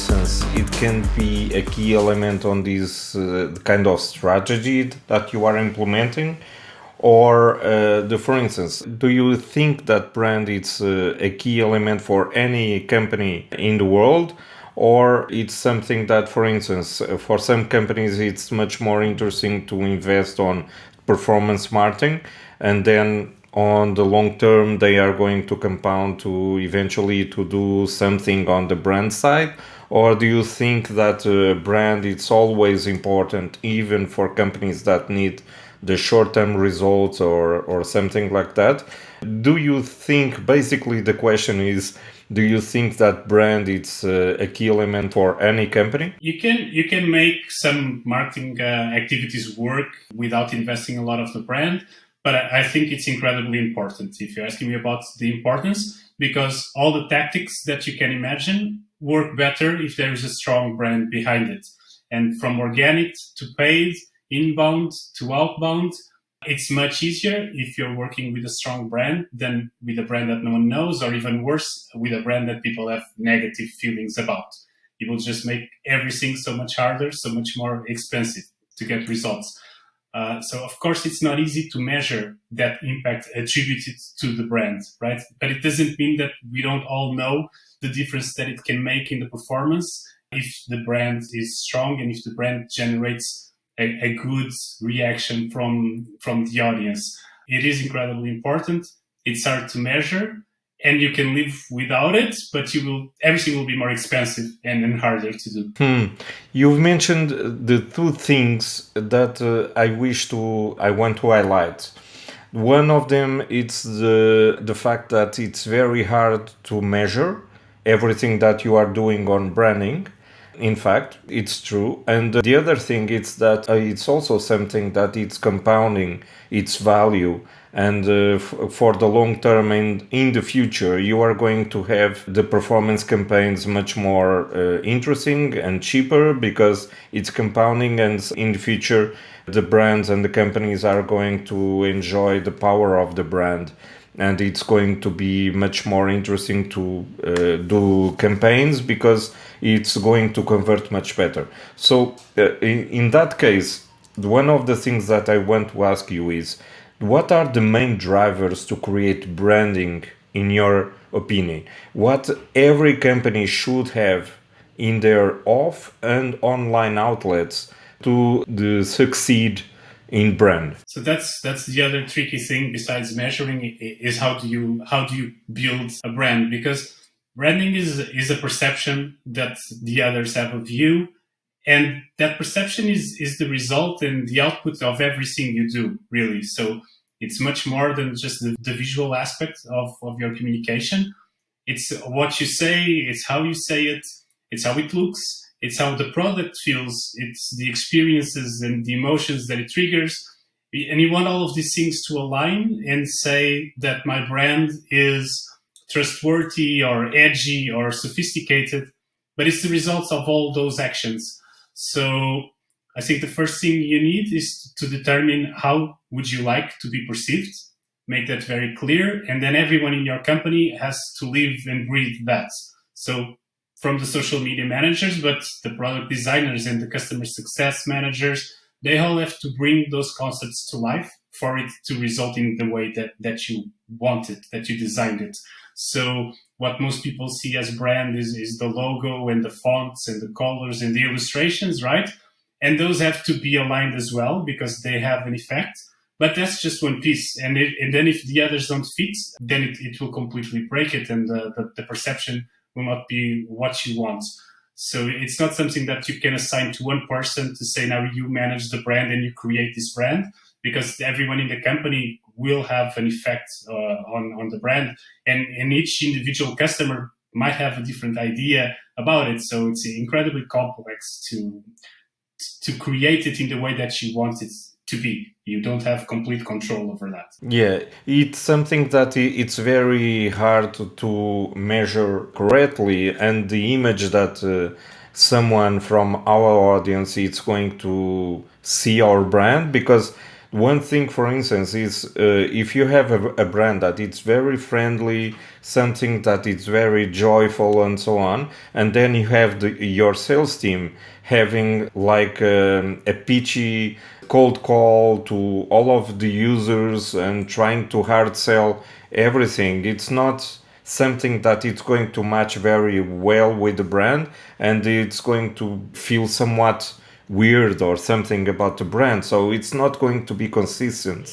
instance, it can be a key element on this kind of strategy that you are implementing? Or, for instance, do you think that brand is a key element for any company in the world? Or it's something that, for instance, for some companies, it's much more interesting to invest on performance marketing, and then on the long term, they are going to compound to eventually to do something on the brand side? Or do you think that brand it's always important, even for companies that need the short-term results or something like that? Do you think basically the question is, do you think that brand it's a key element for any company? You can make some marketing activities work without investing a lot of the brand, but I think it's incredibly important. If you're asking me about the importance, because all the tactics that you can imagine work better if there is a strong brand behind it. And from organic to paid, inbound to outbound, it's much easier if you're working with a strong brand than with a brand that no one knows, or even worse, with a brand that people have negative feelings about. It will just make everything so much harder, so much more expensive to get results. So, of course, it's not easy to measure that impact attributed to the brand, right? But it doesn't mean that we don't all know the difference that it can make in the performance if the brand is strong and if the brand generates a good reaction from the audience. It is incredibly important. It's hard to measure, and you can live without it, but everything will be more expensive and harder to do. You've mentioned the two things that I want to highlight. One of them it's the fact that it's very hard to measure everything that you are doing on branding. In fact, it's true. And the other thing is that it's also something that it's compounding its value. And for the long term and in the future, you are going to have the performance campaigns much more interesting and cheaper because it's compounding. And in the future, the brands and the companies are going to enjoy the power of the brand, and it's going to be much more interesting to do campaigns because it's going to convert much better. So in that case, one of the things that I want to ask you is, what are the main drivers to create branding in your opinion? What every company should have in their off and online outlets to succeed in brand? So that's the other tricky thing besides measuring is how do you build a brand, because branding is a perception that the others have of you, and that perception is the result and the output of everything you do, really. So it's much more than just the visual aspect of your communication. It's what you say, it's how you say it, it's how it looks, it's how the product feels, it's the experiences and the emotions that it triggers. And you want all of these things to align and say that my brand is trustworthy or edgy or sophisticated, but it's the results of all those actions. So I think the first thing you need is to determine how would you like to be perceived, make that very clear, and then everyone in your company has to live and breathe that. So from the social media managers, but the product designers and the customer success managers, they all have to bring those concepts to life for it to result in the way that you want it, that you designed it. So what most people see as brand is the logo and the fonts and the colors and the illustrations, right? And those have to be aligned as well because they have an effect. But that's just one piece. And then if the others don't fit, then it will completely break it, and the perception will not be what you want. So it's not something that you can assign to one person to say, now you manage the brand and you create this brand, because everyone in the company will have an effect on the brand. And each individual customer might have a different idea about it. So it's incredibly complex to create it in the way that you want it to be. You don't have complete control over that. Yeah, it's something that it's very hard to measure correctly, and the image that someone from our audience is going to see our brand, because One thing, for instance, is if you have a brand that it's very friendly, something that it's very joyful and so on, and then you have your sales team having like a pitchy cold call to all of the users and trying to hard sell everything, it's not something that it's going to match very well with the brand, and it's going to feel somewhat weird or something about the brand, so it's not going to be consistent.